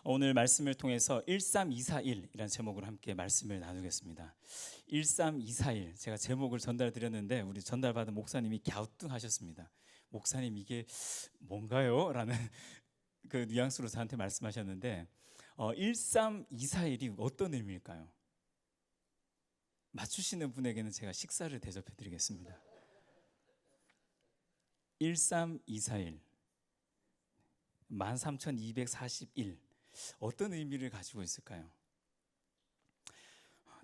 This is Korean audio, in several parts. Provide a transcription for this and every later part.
오늘 말씀을 통해서 13241이라는 제목으로 함께 말씀을 나누겠습니다. 13241 제가 제목을 전달드렸는데 우리 전달받은 목사님이 갸우뚱하셨습니다. 목사님 이게 뭔가요? 라는 그 뉘앙스로 저한테 말씀하셨는데 13241이 어떤 의미일까요? 맞추시는 분에게는 제가 식사를 대접해 드리겠습니다. 13241 13241 어떤 의미를 가지고 있을까요?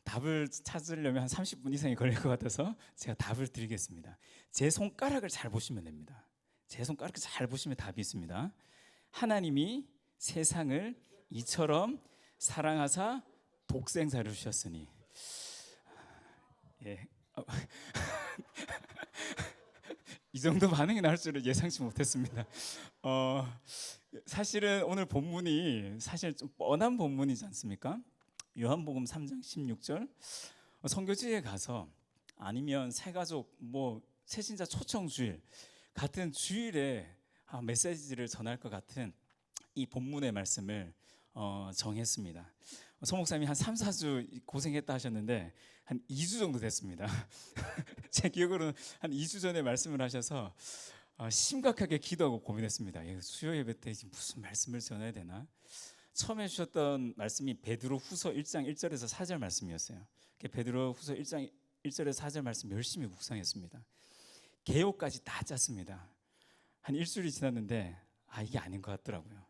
답을 찾으려면 한 30분 이상이 걸릴 것 같아서 제가 답을 드리겠습니다. 제 손가락을 잘 보시면 됩니다. 제 손가락을 잘 보시면 답이 있습니다. 하나님이 세상을 이처럼 사랑하사 독생자를 주셨으니. 예. 이 정도 반응이 나올 줄은 예상치 못했습니다. 사실은 오늘 본문이 사실 좀 뻔한 본문이지 않습니까? 요한복음 3장 16절 선교지에 가서 아니면 새가족 새신자 초청 주일 같은 주일에 메시지를 전할 것 같은 이 본문의 말씀을 정했습니다. 서 목사님이 한 3, 4주 고생했다 하셨는데 한 2주 정도 됐습니다. 제 기억으로는 한 2주 전에 말씀을 하셔서 심각하게 기도하고 고민했습니다. 수요 예배 때 무슨 말씀을 전해야 되나? 처음에 주셨던 말씀이 베드로 후서 1장 1절에서 4절 말씀이었어요. 베드로 후서 1장 1절에서 4절 말씀 열심히 묵상했습니다. 개요까지 다 짰습니다. 한 일주일이 지났는데 이게 아닌 것 같더라고요.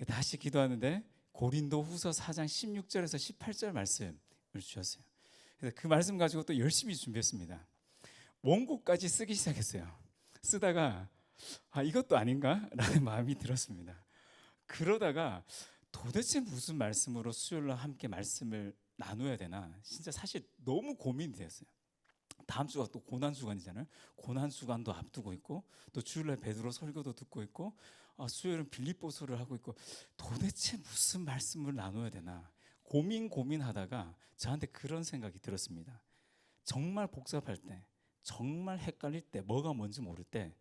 다시 기도하는데 고린도 후서 4장 16절에서 18절 말씀을 주셨어요. 그래서 그 말씀 가지고 또 열심히 준비했습니다. 원고까지 쓰기 시작했어요. 쓰다가 이것도 아닌가? 라는 마음이 들었습니다. 그러다가 도대체 무슨 말씀으로 수요일날 함께 말씀을 나눠야 되나 진짜 사실 너무 고민이 되었어요. 다음 주가 또 고난주간이잖아요. 고난주간도 앞두고 있고 또 주일날 베드로 설교도 듣고 있고 수요일은 빌립보서를 하고 있고 도대체 무슨 말씀을 나눠야 되나 고민하다가 저한테 그런 생각이 들었습니다. 정말 복잡할 때, 정말 헷갈릴 때, 뭐가 뭔지 모를 때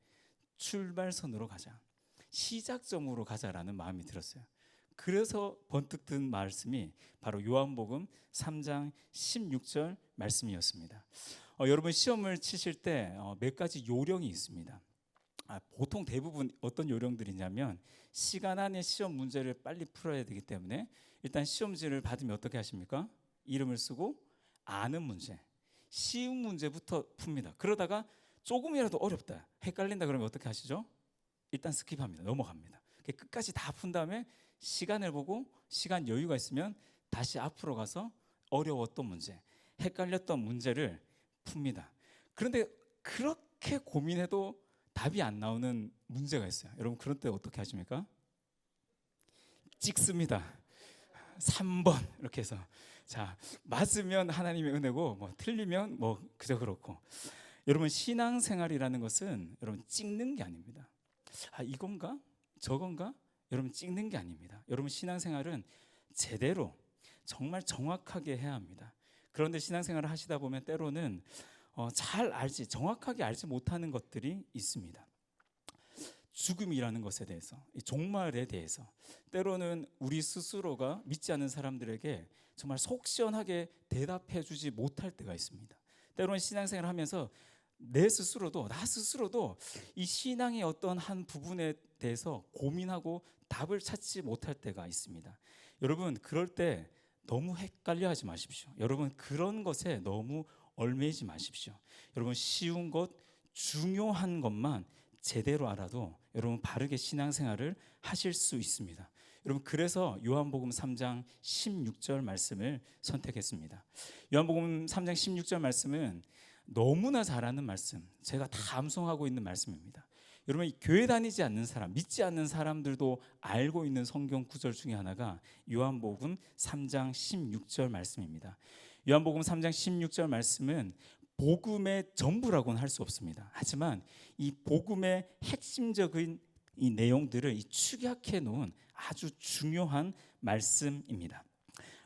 출발선으로 가자, 시작점으로 가자라는 마음이 들었어요. 그래서 번뜩 든 말씀이 바로 요한복음 3장 16절 말씀이었습니다. 여러분 시험을 치실 때 몇 가지 요령이 있습니다. 보통 대부분 어떤 요령들이냐면 시간 안에 시험 문제를 빨리 풀어야 되기 때문에 일단 시험지를 받으면 어떻게 하십니까? 이름을 쓰고 아는 문제, 쉬운 문제부터 풉니다. 그러다가 조금이라도 어렵다, 헷갈린다 그러면 어떻게 하시죠? 일단 스킵합니다. 넘어갑니다. 끝까지 다 푼 다음에 시간을 보고 시간 여유가 있으면 다시 앞으로 가서 어려웠던 문제, 헷갈렸던 문제를 풉니다. 그런데 그렇게 고민해도 답이 안 나오는 문제가 있어요. 여러분 그럴 때 어떻게 하십니까? 찍습니다. 3번 이렇게 해서 자 맞으면 하나님의 은혜고 틀리면 그저 그렇고. 여러분 신앙생활이라는 것은 여러분 찍는 게 아닙니다. 이건가? 저건가? 여러분 찍는 게 아닙니다. 여러분 신앙생활은 제대로 정말 정확하게 해야 합니다. 그런데 신앙생활을 하시다 보면 때로는 정확하게 알지 못하는 것들이 있습니다. 죽음이라는 것에 대해서, 종말에 대해서 때로는 우리 스스로가 믿지 않는 사람들에게 정말 속 시원하게 대답해 주지 못할 때가 있습니다. 때로는 신앙생활을 하면서 나 스스로도 이 신앙의 어떤 한 부분에 대해서 고민하고 답을 찾지 못할 때가 있습니다. 여러분 그럴 때 너무 헷갈려 하지 마십시오. 여러분 그런 것에 너무 얽매이지 마십시오. 여러분 쉬운 것, 중요한 것만 제대로 알아도 여러분 바르게 신앙생활을 하실 수 있습니다. 여러분 그래서 요한복음 3장 16절 말씀을 선택했습니다. 요한복음 3장 16절 말씀은 너무나 잘 아는 말씀, 제가 다 암송하고 있는 말씀입니다. 여러분 교회 다니지 않는 사람, 믿지 않는 사람들도 알고 있는 성경 구절 중에 하나가 요한복음 3장 16절 말씀입니다. 요한복음 3장 16절 말씀은 복음의 전부라고는 할 수 없습니다. 하지만 이 복음의 핵심적인 이 내용들을 축약해 놓은 아주 중요한 말씀입니다.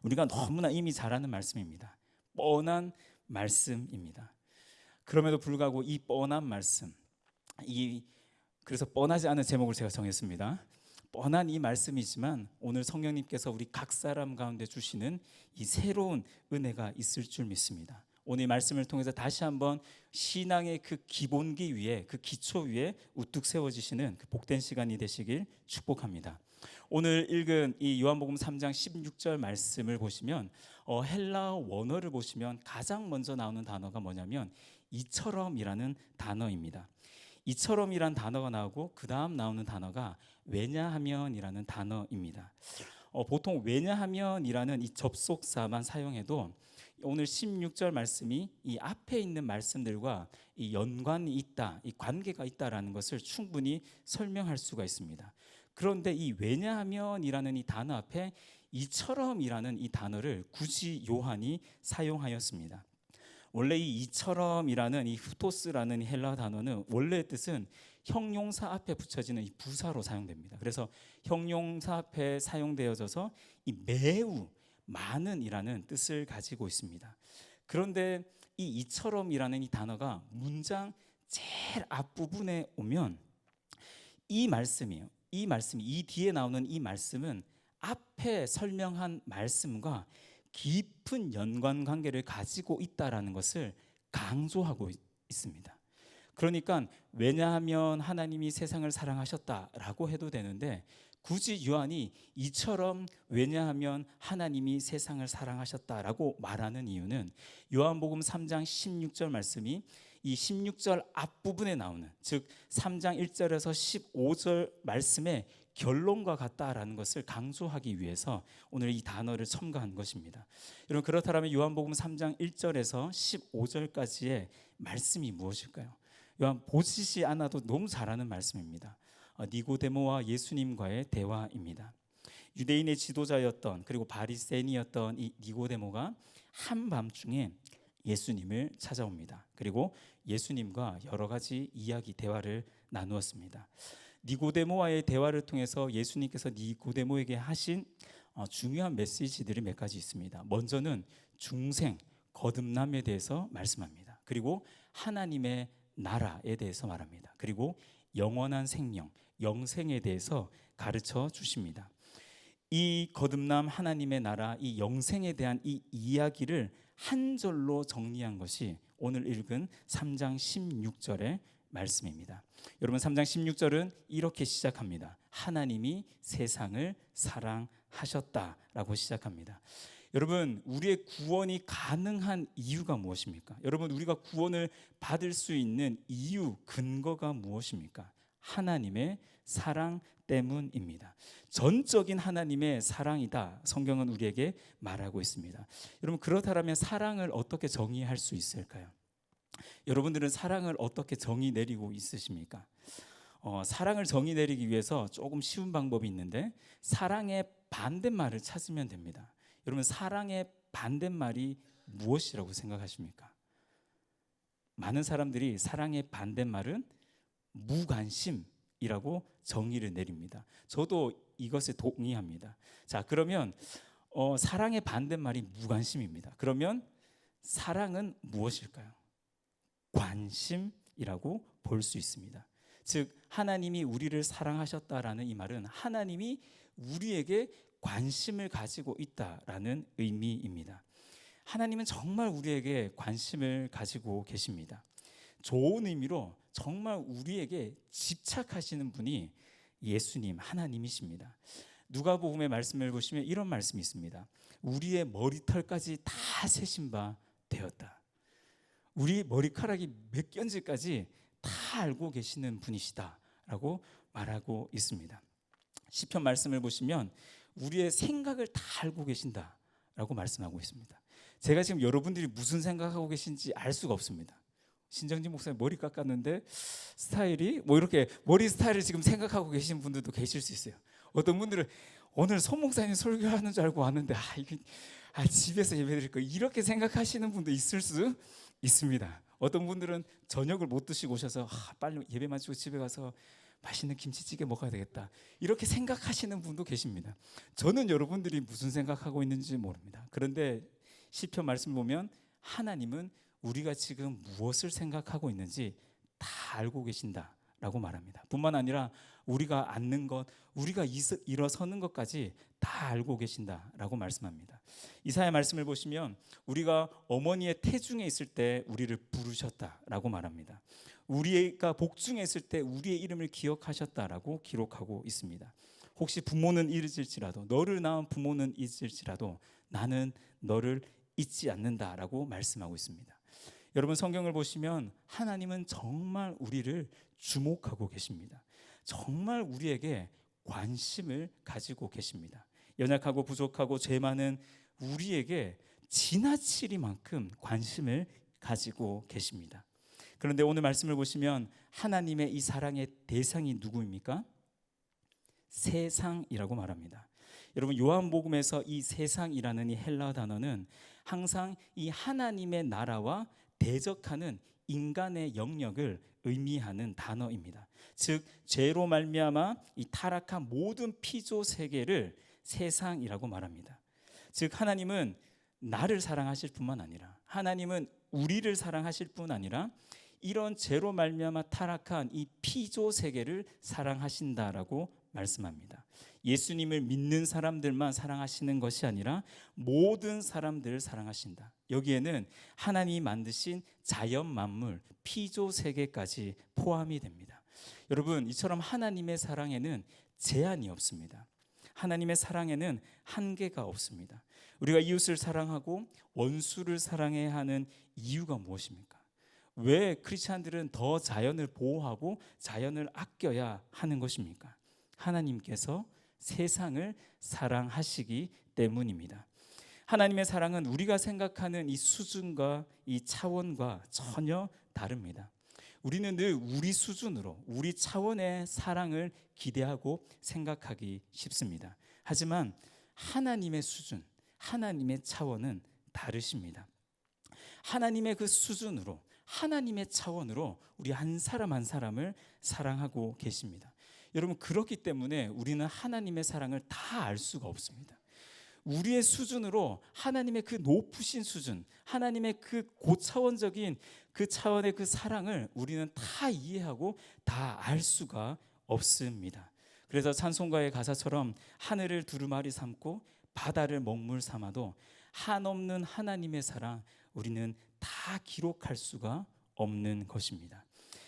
우리가 너무나 이미 잘 아는 말씀입니다. 뻔한 말씀입니다. 그럼에도 불구하고 이 뻔한 말씀, 그래서 뻔하지 않은 제목을 제가 정했습니다. 뻔한 이 말씀이지만 오늘 성령님께서 우리 각 사람 가운데 주시는 이 새로운 은혜가 있을 줄 믿습니다. 오늘 이 말씀을 통해서 다시 한번 신앙의 그 기본기 위에, 그 기초 위에 우뚝 세워지시는 그 복된 시간이 되시길 축복합니다. 오늘 읽은 이 요한복음 3장 16절 말씀을 보시면 헬라어 원어를 보시면 가장 먼저 나오는 단어가 뭐냐면 이처럼이라는 단어입니다. 이처럼이란 단어가 나오고 그 다음 나오는 단어가 왜냐하면이라는 단어입니다. 보통 왜냐하면이라는 이 접속사만 사용해도 오늘 16절 말씀이 이 앞에 있는 말씀들과 이 연관이 있다, 이 관계가 있다라는 것을 충분히 설명할 수가 있습니다. 그런데 이 왜냐하면이라는 이 단어 앞에 이처럼이라는 이 단어를 굳이 요한이 사용하였습니다. 원래 이 이처럼이라는 이 후토스라는 이 헬라 단어는 원래의 뜻은 형용사 앞에 붙여지는 이 부사로 사용됩니다. 그래서 형용사 앞에 사용되어져서 이 매우 많은이라는 뜻을 가지고 있습니다. 그런데 이 이처럼이라는 이 단어가 문장 제일 앞부분에 오면 이 말씀이에요. 이 뒤에 나오는 이 말씀은 앞에 설명한 말씀과 깊은 연관 관계를 가지고 있다라는 것을 강조하고 있습니다. 그러니까 왜냐하면 하나님이 세상을 사랑하셨다라고 해도 되는데 굳이 요한이 이처럼 왜냐하면 하나님이 세상을 사랑하셨다라고 말하는 이유는 요한복음 3장 16절 말씀이 이 16절 앞부분에 나오는 즉 3장 1절에서 15절 말씀의 결론과 같다라는 것을 강조하기 위해서 오늘 이 단어를 첨가한 것입니다. 여러분 그렇다면 요한복음 3장 1절에서 15절까지의 말씀이 무엇일까요? 요한 보시지 않아도 너무 잘 아는 말씀입니다. 니고데모와 예수님과의 대화입니다. 유대인의 지도자였던 그리고 바리새인이었던 이 니고데모가 한밤중에 예수님을 찾아옵니다. 그리고 예수님과 여러 가지 이야기 대화를 나누었습니다. 니고데모와의 대화를 통해서 예수님께서 니고데모에게 하신 중요한 메시지들이 몇 가지 있습니다. 먼저는 중생, 거듭남에 대해서 말씀합니다. 그리고 하나님의 나라에 대해서 말합니다. 그리고 영원한 생명, 영생에 대해서 가르쳐 주십니다. 이 거듭남 하나님의 나라, 이 영생에 대한 이 이야기를 한 절로 정리한 것이 오늘 읽은 3장 16절의 말씀입니다. 여러분 3장 16절은 이렇게 시작합니다. 하나님이 세상을 사랑하셨다라고 시작합니다. 여러분 우리의 구원이 가능한 이유가 무엇입니까? 여러분 우리가 구원을 받을 수 있는 이유, 근거가 무엇입니까? 하나님의 사랑 때문입니다. 전적인 하나님의 사랑이다. 성경은 우리에게 말하고 있습니다. 여러분 그렇다면 사랑을 어떻게 정의할 수 있을까요? 여러분들은 사랑을 어떻게 정의 내리고 있으십니까? 사랑을 정의 내리기 위해서 조금 쉬운 방법이 있는데 사랑의 반대말을 찾으면 됩니다. 여러분 사랑의 반대말이 무엇이라고 생각하십니까? 많은 사람들이 사랑의 반대말은 무관심이라고 정의를 내립니다. 저도 이것에 동의합니다. 자, 그러면 사랑의 반대말이 무관심입니다. 그러면 사랑은 무엇일까요? 관심이라고 볼 수 있습니다. 즉 하나님이 우리를 사랑하셨다라는 이 말은 하나님이 우리에게 관심을 가지고 있다라는 의미입니다. 하나님은 정말 우리에게 관심을 가지고 계십니다. 좋은 의미로 정말 우리에게 집착하시는 분이 예수님 하나님이십니다. 누가복음의 말씀을 보시면 이런 말씀이 있습니다. 우리의 머리털까지 다 세신 바 되었다. 우리 머리카락이 몇 견지까지 다 알고 계시는 분이시다라고 말하고 있습니다. 시편 말씀을 보시면 우리의 생각을 다 알고 계신다라고 말씀하고 있습니다. 제가 지금 여러분들이 무슨 생각하고 계신지 알 수가 없습니다. 신정진 목사님 머리 깎았는데 스타일이 이렇게 머리 스타일을 지금 생각하고 계신 분들도 계실 수 있어요. 어떤 분들은 오늘 손 목사님 설교하는 줄 알고 왔는데 집에서 예배드릴 거 이렇게 생각하시는 분도 있을 수 있습니다. 어떤 분들은 저녁을 못 드시고 오셔서 빨리 예배 마치고 집에 가서 맛있는 김치찌개 먹어야 되겠다 이렇게 생각하시는 분도 계십니다. 저는 여러분들이 무슨 생각하고 있는지 모릅니다. 그런데 시편 말씀을 보면 하나님은 우리가 지금 무엇을 생각하고 있는지 다 알고 계신다라고 라고 말합니다. 뿐만 아니라 우리가 앉는 것, 우리가 일어서는 것까지 다 알고 계신다라고 말씀합니다. 이사야 말씀을 보시면 우리가 어머니의 태중에 있을 때 우리를 부르셨다라고 말합니다. 우리가 복중에 있을 때 우리의 이름을 기억하셨다라고 기록하고 있습니다. 혹시 부모는 잊을지라도, 너를 낳은 부모는 잊을지라도 나는 너를 잊지 않는다라고 말씀하고 있습니다. 여러분, 성경을 보시면 하나님은 정말 우리를 주목하고 계십니다. 정말 우리에게 관심을 가지고 계십니다. 연약하고 부족하고 죄 많은 우리에게 지나치리만큼 관심을 가지고 계십니다. 그런데 오늘 말씀을 보시면 하나님의 이 사랑의 대상이 누구입니까? 세상이라고 말합니다. 여러분, 요한복음에서 이 세상이라는 이 헬라어 단어는 항상 이 하나님의 나라와 대적하는 인간의 영역을 의미하는 단어입니다. 즉, 죄로 말미암아 이 타락한 모든 피조 세계를 세상이라고 말합니다. 즉, 하나님은 나를 사랑하실 뿐만 아니라, 하나님은 우리를 사랑하실 뿐 아니라 이런 죄로 말미암아 타락한 이 피조 세계를 사랑하신다라고 말씀합니다. 예수님을 믿는 사람들만 사랑하시는 것이 아니라 모든 사람들을 사랑하신다. 여기에는 하나님이 만드신 자연 만물, 피조 세계까지 포함이 됩니다. 여러분, 이처럼 하나님의 사랑에는 제한이 없습니다. 하나님의 사랑에는 한계가 없습니다. 우리가 이웃을 사랑하고 원수를 사랑해야 하는 이유가 무엇입니까? 왜 크리스찬들은 더 자연을 보호하고 자연을 아껴야 하는 것입니까? 하나님께서 세상을 사랑하시기 때문입니다. 하나님의 사랑은 우리가 생각하는 이 수준과 이 차원과 전혀 다릅니다. 우리는 늘 우리 수준으로, 우리 차원의 사랑을 기대하고 생각하기 쉽습니다. 하지만 하나님의 수준, 하나님의 차원은 다르십니다. 하나님의 그 수준으로, 하나님의 차원으로 우리 한 사람 한 사람을 사랑하고 계십니다. 여러분, 그렇기 때문에 우리는 하나님의 사랑을 다 알 수가 없습니다. 우리의 수준으로 하나님의 그 높으신 수준, 하나님의 그 고차원적인 그 차원의 그 사랑을 우리는 다 이해하고 다 알 수가 없습니다. 그래서 찬송가의 가사처럼 하늘을 두루마리 삼고 바다를 먹물 삼아도 한없는 하나님의 사랑, 우리는 다 기록할 수가 없는 것입니다.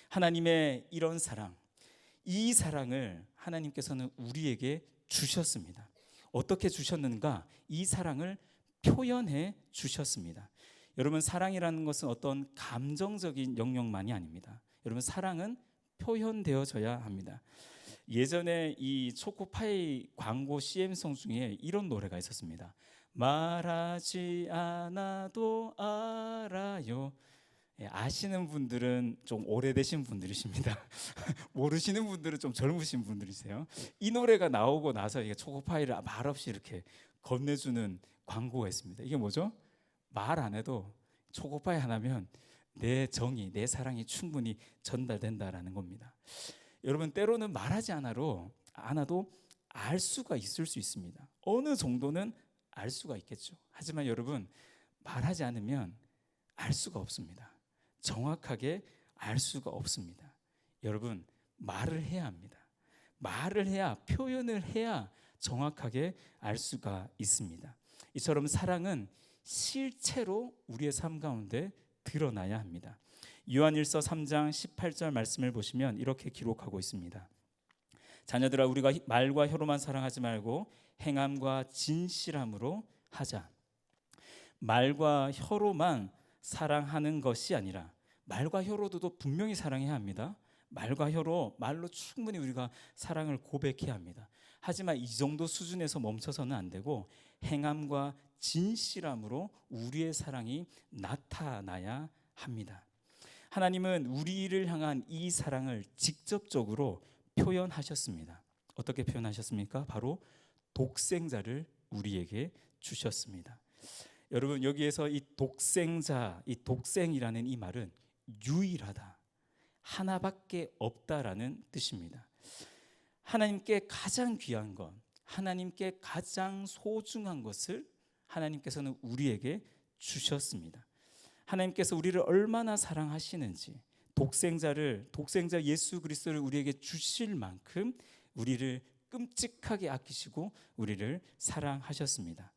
하나님의 이런 사랑, 이 사랑을 하나님께서는 우리에게 주셨습니다. 어떻게 주셨는가? 이 사랑을 표현해 주셨습니다. 여러분, 사랑이라는 것은 어떤 감정적인 영역만이 아닙니다. 여러분, 사랑은 표현되어져야 합니다. 예전에 이 초코파이 광고 CM송 중에 이런 노래가 있었습니다. 말하지 않아도 알아요. 아시는 분들은 좀 오래되신 분들이십니다. 모르시는 분들은 좀 젊으신 분들이세요. 이 노래가 나오고 나서 이게 초코파이를 말없이 이렇게 건네주는 광고가 있습니다. 이게 뭐죠? 말 안 해도 초코파이 하나면 내 정이, 내 사랑이 충분히 전달된다라는 겁니다. 여러분, 때로는 말하지 않아도 알 수가 있을 수 있습니다. 어느 정도는 알 수가 있겠죠. 하지만 여러분, 말하지 않으면 알 수가 없습니다. 정확하게 알 수가 없습니다. 여러분, 말을 해야 합니다. 말을 해야, 표현을 해야 정확하게 알 수가 있습니다. 이처럼 사랑은 실체로 우리의 삶 가운데 드러나야 합니다. 요한일서 3장 18절 말씀을 보시면 이렇게 기록하고 있습니다. 자녀들아, 우리가 말과 혀로만 사랑하지 말고 행함과 진실함으로 하자. 말과 혀로만 사랑하는 것이 아니라 말과 혀로도 분명히 사랑해야 합니다. 말과 혀로, 말로 충분히 우리가 사랑을 고백해야 합니다. 하지만 이 정도 수준에서 멈춰서는 안 되고 행함과 진실함으로 우리의 사랑이 나타나야 합니다. 하나님은 우리를 향한 이 사랑을 직접적으로 표현하셨습니다. 어떻게 표현하셨습니까? 바로 독생자를 우리에게 주셨습니다. 여러분, 여기에서 이 독생자, 이 독생이라는 이 말은 유일하다, 하나밖에 없다라는 뜻입니다. 하나님께 가장 귀한 것, 하나님께 가장 소중한 것을 하나님께서는 우리에게 주셨습니다. 하나님께서 우리를 얼마나 사랑하시는지, 독생자 예수 그리스도를 우리에게 주실 만큼 우리를 끔찍하게 아끼시고 우리를 사랑하셨습니다.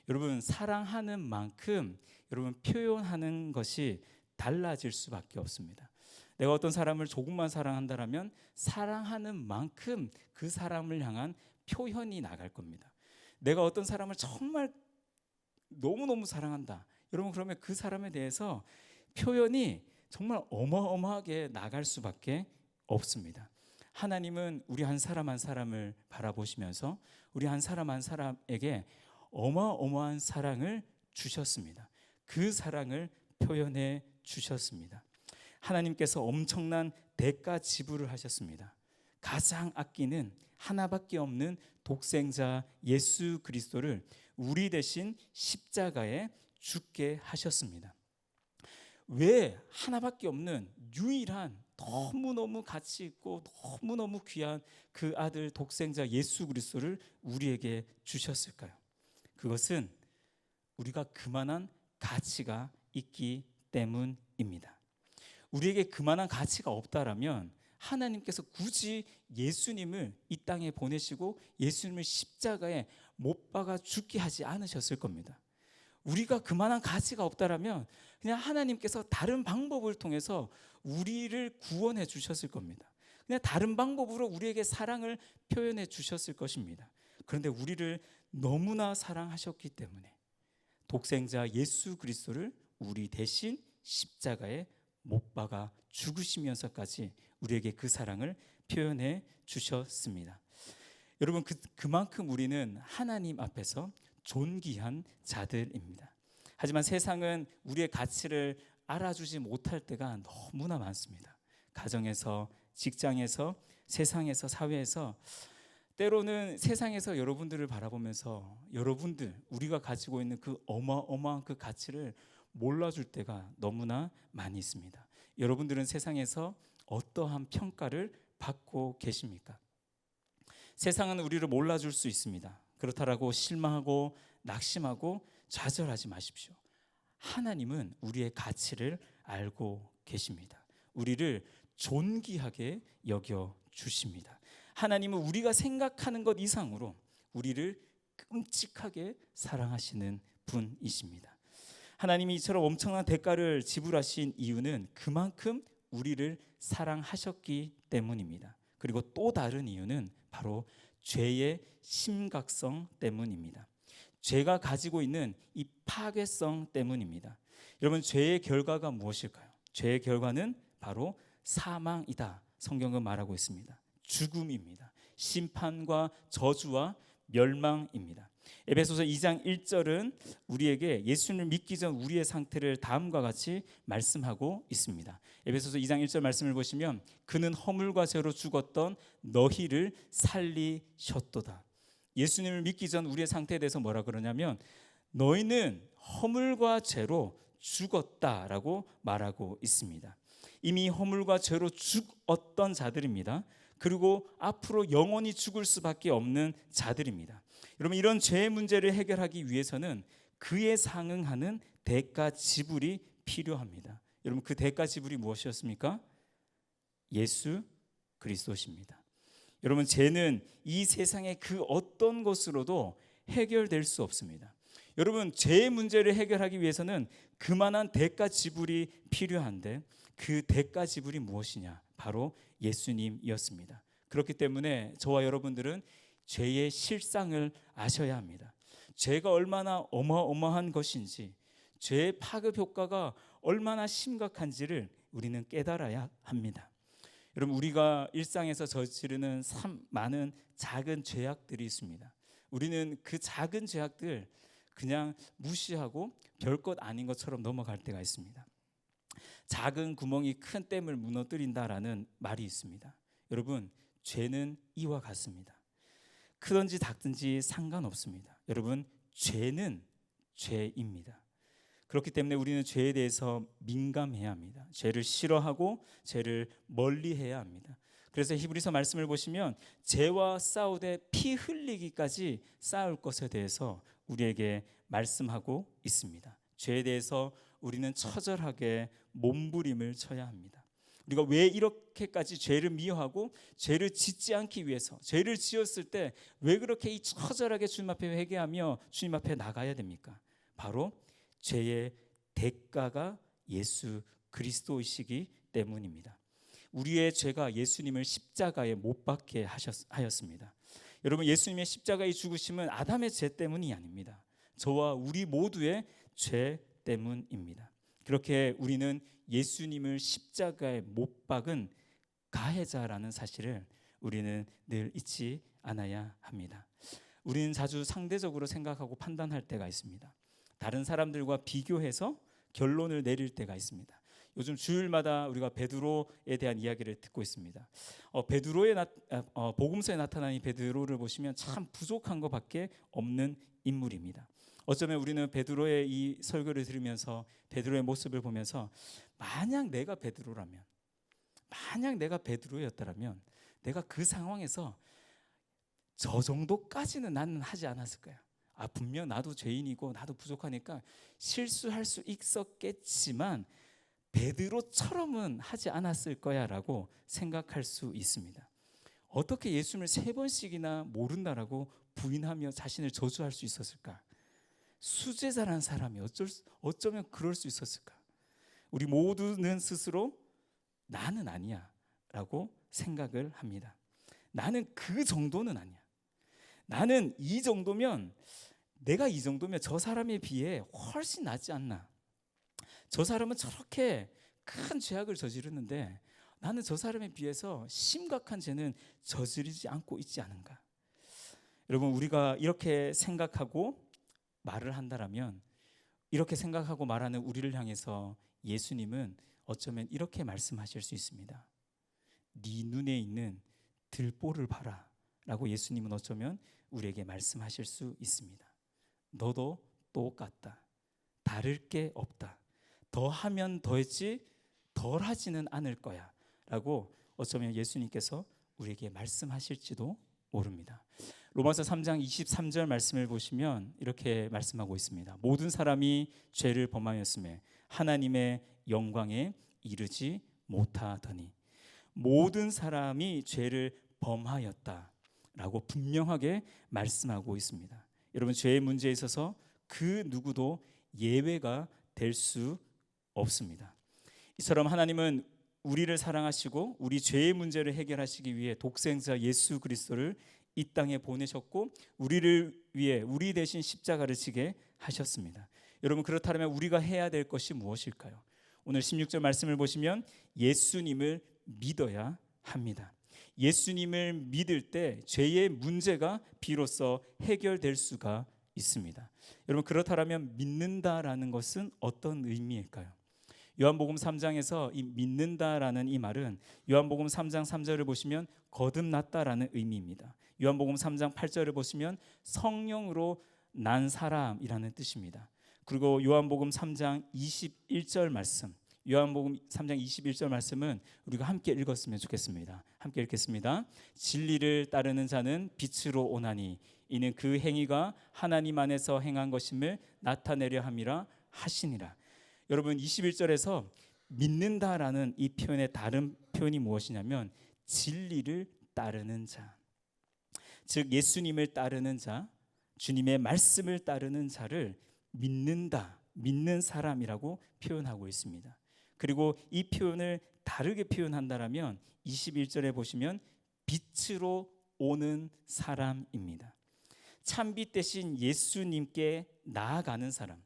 여러분, 사랑하는 만큼 여러분 표현하는 것이 달라질 수밖에 없습니다. 내가 어떤 사람을 조금만 사랑한다라면 사랑하는 만큼 그 사람을 향한 표현이 나갈 겁니다. 내가 어떤 사람을 정말 너무너무 사랑한다. 여러분, 그러면 그 사람에 대해서 표현이 정말 어마어마하게 나갈 수밖에 없습니다. 하나님은 우리 한 사람 한 사람을 바라보시면서 우리 한 사람 한 사람에게 어마어마한 사랑을 주셨습니다. 그 사랑을 표현해 주셨습니다. 하나님께서 엄청난 대가 지불을 하셨습니다. 가장 아끼는 하나밖에 없는 독생자 예수 그리스도를 우리 대신 십자가에 죽게 하셨습니다. 왜 하나밖에 없는 유일한 너무너무 가치 있고 너무너무 귀한 그 아들 독생자 예수 그리스도를 우리에게 주셨을까요? 그것은 우리가 그만한 가치가 있기 때문입니다. 우리에게 그만한 가치가 없다라면 하나님께서 굳이 예수님을 이 땅에 보내시고 예수님을 십자가에 못 박아 죽게 하지 않으셨을 겁니다. 우리가 그만한 가치가 없다라면 그냥 하나님께서 다른 방법을 통해서 우리를 구원해 주셨을 겁니다. 그냥 다른 방법으로 우리에게 사랑을 표현해 주셨을 것입니다. 그런데 우리를 너무나 사랑하셨기 때문에 독생자 예수 그리스도를 우리 대신 십자가에 못 박아 죽으시면서까지 우리에게 그 사랑을 표현해 주셨습니다. 여러분, 그만큼 우리는 하나님 앞에서 존귀한 자들입니다. 하지만 세상은 우리의 가치를 알아주지 못할 때가 너무나 많습니다. 가정에서, 직장에서, 세상에서, 사회에서 때로는 세상에서 여러분들을 바라보면서 여러분들, 우리가 가지고 있는 그 어마어마한 그 가치를 몰라줄 때가 너무나 많이 있습니다. 여러분들은 세상에서 어떠한 평가를 받고 계십니까? 세상은 우리를 몰라줄 수 있습니다. 그렇다라고 실망하고 낙심하고 좌절하지 마십시오. 하나님은 우리의 가치를 알고 계십니다. 우리를 존귀하게 여겨 주십니다. 하나님은 우리가 생각하는 것 이상으로 우리를 끔찍하게 사랑하시는 분이십니다. 하나님이 이처럼 엄청난 대가를 지불하신 이유는 그만큼 우리를 사랑하셨기 때문입니다. 그리고 또 다른 이유는 바로 죄의 심각성 때문입니다. 죄가 가지고 있는 이 파괴성 때문입니다. 여러분, 죄의 결과가 무엇일까요? 죄의 결과는 바로 사망이다. 성경은 말하고 있습니다. 죽음입니다. 심판과 저주와 멸망입니다. 에베소서 2장 1절은 우리에게 예수님을 믿기 전 우리의 상태를 다음과 같이 말씀하고 있습니다. 에베소서 2장 1절 말씀을 보시면 그는 허물과 죄로 죽었던 너희를 살리셨도다. 예수님을 믿기 전 우리의 상태에 대해서 뭐라 그러냐면 너희는 허물과 죄로 죽었다라고 말하고 있습니다. 이미 허물과 죄로 죽었던 자들입니다. 그리고 앞으로 영원히 죽을 수밖에 없는 자들입니다. 여러분, 이런 죄의 문제를 해결하기 위해서는 그에 상응하는 대가 지불이 필요합니다. 여러분, 그 대가 지불이 무엇이었습니까? 예수 그리스도십니다. 여러분, 죄는 이 세상의 그 어떤 것으로도 해결될 수 없습니다. 여러분, 죄의 문제를 해결하기 위해서는 그만한 대가 지불이 필요한데 그 대가 지불이 무엇이냐? 바로 예수님이었습니다. 그렇기 때문에 저와 여러분들은 죄의 실상을 아셔야 합니다. 죄가 얼마나 어마어마한 것인지, 죄의 파급 효과가 얼마나 심각한지를 우리는 깨달아야 합니다. 여러분, 우리가 일상에서 저지르는 참 많은 작은 죄악들이 있습니다. 우리는 그 작은 죄악들 그냥 무시하고 별것 아닌 것처럼 넘어갈 때가 있습니다. 작은 구멍이 큰 댐을 무너뜨린다라는 말이 있습니다. 여러분, 죄는 이와 같습니다. 크든지 작든지 상관없습니다. 여러분, 죄는 죄입니다. 그렇기 때문에 우리는 죄에 대해서 민감해야 합니다. 죄를 싫어하고 죄를 멀리해야 합니다. 그래서 히브리서 말씀을 보시면 죄와 싸우되 피 흘리기까지 싸울 것에 대해서 우리에게 말씀하고 있습니다. 죄에 대해서 우리는 처절하게 몸부림을 쳐야 합니다. 우리가 왜 이렇게까지 죄를 미워하고 죄를 짓지 않기 위해서, 죄를 지었을 때 왜 그렇게 이 처절하게 주님 앞에 회개하며 주님 앞에 나가야 됩니까? 바로 죄의 대가가 예수 그리스도이시기 때문입니다. 우리의 죄가 예수님을 십자가에 못 박게 하였습니다. 여러분, 예수님의 십자가의 죽으심은 아담의 죄 때문이 아닙니다. 저와 우리 모두의 죄 때문입니다. 그렇게 우리는 예수님을 십자가에 못 박은 가해자라는 사실을 우리는 늘 잊지 않아야 합니다. 우리는 자주 상대적으로 생각하고 판단할 때가 있습니다. 다른 사람들과 비교해서 결론을 내릴 때가 있습니다. 요즘 주일마다 우리가 베드로에 대한 이야기를 듣고 있습니다. 복음서에 나타난 이 베드로를 보시면 참 부족한 것밖에 없는 인물입니다. 어쩌면 우리는 베드로의 이 설교를 들으면서 베드로의 모습을 보면서 만약 내가 베드로였다면 내가 그 상황에서 저 정도까지는 나는 하지 않았을 거야. 분명 나도 죄인이고 나도 부족하니까 실수할 수 있었겠지만 베드로처럼은 하지 않았을 거야라고 생각할 수 있습니다. 어떻게 예수님을 3번씩이나 모른다라고 부인하며 자신을 저주할 수 있었을까? 수제자라는 사람이 어쩌면 그럴 수 있었을까? 우리 모두는 스스로 나는 아니야 라고 생각을 합니다. 나는 그 정도는 아니야. 나는 내가 이 정도면 저 사람에 비해 훨씬 낫지 않나. 저 사람은 저렇게 큰 죄악을 저지르는데 나는 저 사람에 비해서 심각한 죄는 저지르지 않고 있지 않은가. 여러분, 우리가 이렇게 생각하고 말을 한다라면, 이렇게 생각하고 말하는 우리를 향해서 예수님은 어쩌면 이렇게 말씀하실 수 있습니다. 네 눈에 있는 들보를 봐라 라고 예수님은 어쩌면 우리에게 말씀하실 수 있습니다. 너도 똑같다. 다를 게 없다. 더하면 더했지 덜하지는 않을 거야 라고 어쩌면 예수님께서 우리에게 말씀하실지도 모릅니다. 로마서 3장 23절 말씀을 보시면 이렇게 말씀하고 있습니다. 모든 사람이 죄를 범하였음에 하나님의 영광에 이르지 못하더니, 모든 사람이 죄를 범하였다라고 분명하게 말씀하고 있습니다. 여러분, 죄의 문제에 있어서 그 누구도 예외가 될 수 없습니다. 이처럼 하나님은 우리를 사랑하시고 우리 죄의 문제를 해결하시기 위해 독생자 예수 그리스도를 이 땅에 보내셨고 우리를 위해 우리 대신 십자가를 지게 하셨습니다. 여러분, 그렇다면 우리가 해야 될 것이 무엇일까요? 오늘 16절 말씀을 보시면 예수님을 믿어야 합니다. 예수님을 믿을 때 죄의 문제가 비로소 해결될 수가 있습니다. 여러분, 그렇다면 믿는다라는 것은 어떤 의미일까요? 요한복음 3장에서 이 믿는다라는 이 말은 요한복음 3장 3절을 보시면 거듭났다라는 의미입니다. 요한복음 3장 8절을 보시면 성령으로 난 사람이라는 뜻입니다. 그리고 요한복음 3장 21절 말씀, 요한복음 3장 21절 말씀은 우리가 함께 읽었으면 좋겠습니다. 함께 읽겠습니다. 진리를 따르는 자는 빛으로 오나니 이는 그 행위가 하나님 안에서 행한 것임을 나타내려 함이라 하시니라. 여러분, 21절에서 믿는다라는 이 표현의 다른 표현이 무엇이냐면 진리를 따르는 자, 즉 예수님을 따르는 자, 주님의 말씀을 따르는 자를 믿는다, 믿는 사람이라고 표현하고 있습니다. 그리고 이 표현을 다르게 표현한다라면 21절에 보시면 빛으로 오는 사람입니다. 참빛 대신 예수님께 나아가는 사람,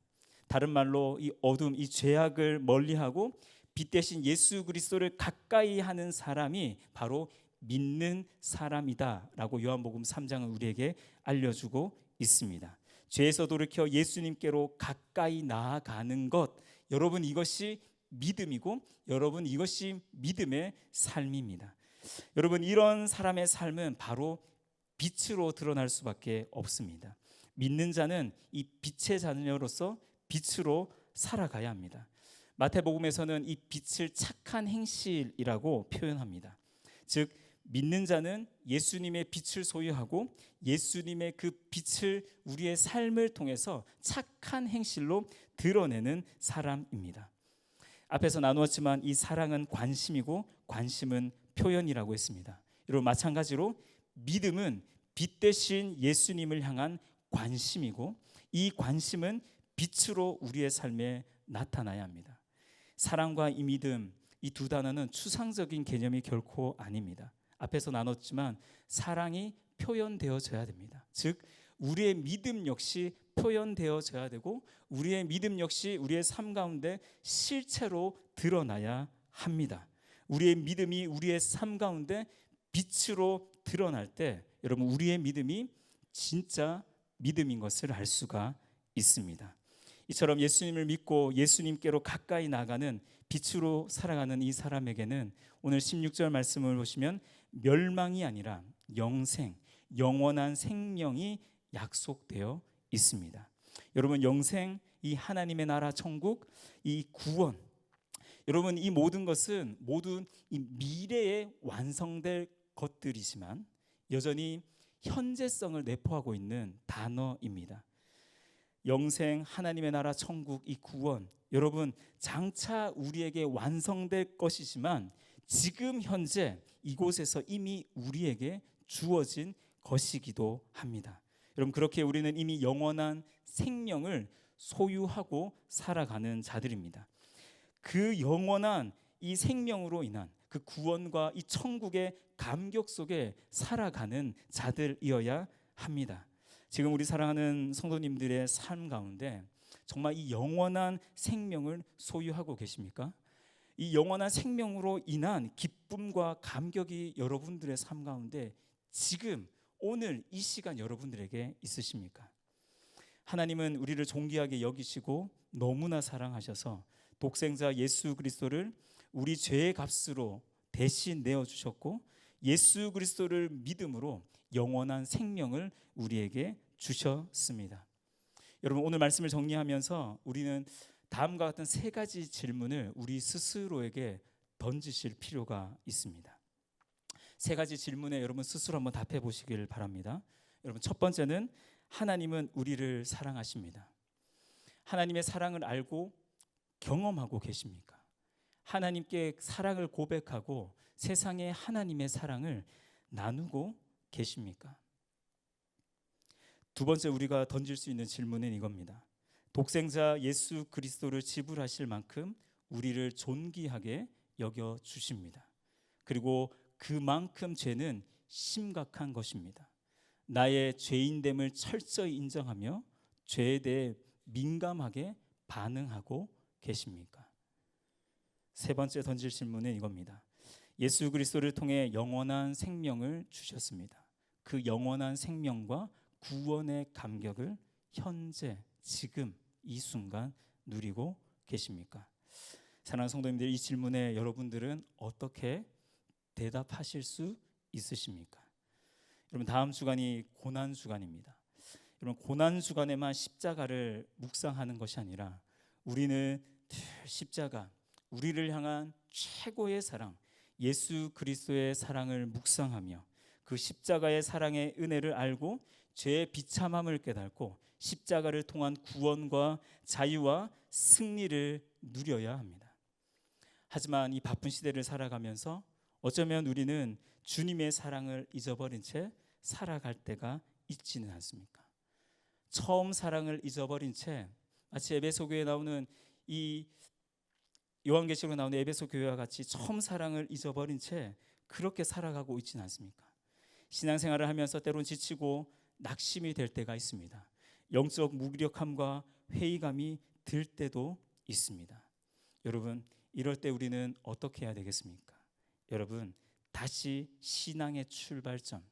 다른 말로 이 어둠, 이 죄악을 멀리하고 빛 대신 예수 그리스도를 가까이 하는 사람이 바로 믿는 사람이다라고 요한복음 3장은 우리에게 알려주고 있습니다. 죄에서 돌이켜 예수님께로 가까이 나아가는 것, 여러분, 이것이 믿음이고 여러분, 이것이 믿음의 삶입니다. 여러분, 이런 사람의 삶은 바로 빛으로 드러날 수밖에 없습니다. 믿는 자는 이 빛의 자녀로서 빛으로 살아가야 합니다. 마태복음에서는 이 빛을 착한 행실이라고 표현합니다. 즉 믿는 자는 예수님의 빛을 소유하고 예수님의 그 빛을 우리의 삶을 통해서 착한 행실로 드러내는 사람입니다. 앞에서 나누었지만 이 사랑은 관심이고 관심은 표현이라고 했습니다. 여러분 마찬가지로 믿음은 빛 대신 예수님을 향한 관심이고 이 관심은 빛으로 우리의 삶에 나타나야 합니다. 사랑과 이 믿음, 이 두 단어는 추상적인 개념이 결코 아닙니다. 앞에서 나눴지만 사랑이 표현되어져야 됩니다. 즉 우리의 믿음 역시 표현되어져야 되고 우리의 믿음 역시 우리의 삶 가운데 실체로 드러나야 합니다. 우리의 믿음이 우리의 삶 가운데 빛으로 드러날 때 여러분 우리의 믿음이 진짜 믿음인 것을 알 수가 있습니다. 이처럼 예수님을 믿고 예수님께로 가까이 나가는 빛으로 살아가는 이 사람에게는 오늘 16절 말씀을 보시면 멸망이 아니라 영생, 영원한 생명이 약속되어 있습니다. 여러분 영생, 이 하나님의 나라 천국, 이 구원, 여러분 이 모든 것은 모두 이 미래에 완성될 것들이지만 여전히 현재성을 내포하고 있는 단어입니다. 영생, 하나님의 나라 천국, 이 구원, 여러분 장차 우리에게 완성될 것이지만 지금 현재 이곳에서 이미 우리에게 주어진 것이기도 합니다. 여러분 그렇게 우리는 이미 영원한 생명을 소유하고 살아가는 자들입니다. 그 영원한 이 생명으로 인한 그 구원과 이 천국의 감격 속에 살아가는 자들이어야 합니다. 지금 우리 사랑하는 성도님들의 삶 가운데 정말 이 영원한 생명을 소유하고 계십니까? 이 영원한 생명으로 인한 기쁨과 감격이 여러분들의 삶 가운데 지금 오늘 이 시간 여러분들에게 있으십니까? 하나님은 우리를 존귀하게 여기시고 너무나 사랑하셔서 독생자 예수 그리스도를 우리 죄의 값으로 대신 내어주셨고 예수 그리스도를 믿음으로 영원한 생명을 우리에게 주셨습니다. 여러분 오늘 말씀을 정리하면서 우리는 다음과 같은 세 가지 질문을 우리 스스로에게 던지실 필요가 있습니다. 세 가지 질문에 여러분 스스로 한번 답해 보시길 바랍니다. 여러분 첫 번째는 하나님은 우리를 사랑하십니다. 하나님의 사랑을 알고 경험하고 계십니까? 하나님께 사랑을 고백하고 세상에 하나님의 사랑을 나누고 계십니까? 두 번째 우리가 던질 수 있는 질문은 이겁니다. 독생자 예수 그리스도를 지불하실 만큼 우리를 존귀하게 여겨 주십니다. 그리고 그만큼 죄는 심각한 것입니다. 나의 죄인됨을 철저히 인정하며 죄에 대해 민감하게 반응하고 계십니까? 세 번째 던질 질문은 이겁니다. 예수 그리스도를 통해 영원한 생명을 주셨습니다. 그 영원한 생명과 구원의 감격을 현재 지금 이 순간 누리고 계십니까? 사랑하는 성도님들, 이 질문에 여러분들은 어떻게 대답하실 수 있으십니까? 여러분 다음 주간이 고난 주간입니다. 여러분 고난 주간에만 십자가를 묵상하는 것이 아니라 우리는 십자가, 우리를 향한 최고의 사랑, 예수 그리스도의 사랑을 묵상하며 그 십자가의 사랑의 은혜를 알고 죄의 비참함을 깨닫고 십자가를 통한 구원과 자유와 승리를 누려야 합니다. 하지만 이 바쁜 시대를 살아가면서 어쩌면 우리는 주님의 사랑을 잊어버린 채 살아갈 때가 있지는 않습니까? 처음 사랑을 잊어버린 채 마치 에베소 교회에 나오는 이 요한계시록에 나오는 에베소 교회와 같이 처음 사랑을 잊어버린 채 그렇게 살아가고 있지는 않습니까? 신앙생활을 하면서 때론 지치고 낙심이 될 때가 있습니다. 영적 무기력함과 회의감이 들 때도 있습니다. 여러분 이럴 때 우리는 어떻게 해야 되겠습니까? 여러분 다시 신앙의 출발점,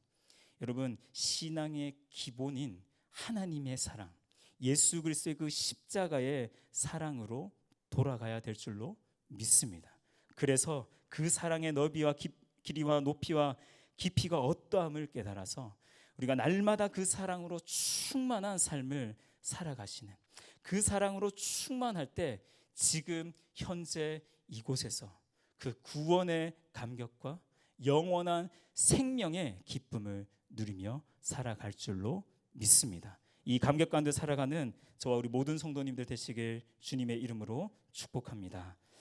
여러분 신앙의 기본인 하나님의 사랑, 예수 그리스도의 그 십자가의 사랑으로 돌아가야 될 줄로 믿습니다. 그래서 그 사랑의 너비와 길이와 높이와 깊이가 어떠함을 깨달아서 우리가 날마다 그 사랑으로 충만한 삶을 살아가시는, 그 사랑으로 충만할 때 지금 현재 이곳에서 그 구원의 감격과 영원한 생명의 기쁨을 누리며 살아갈 줄로 믿습니다. 이 감격 가운데 살아가는 저와 우리 모든 성도님들 되시길 주님의 이름으로 축복합니다.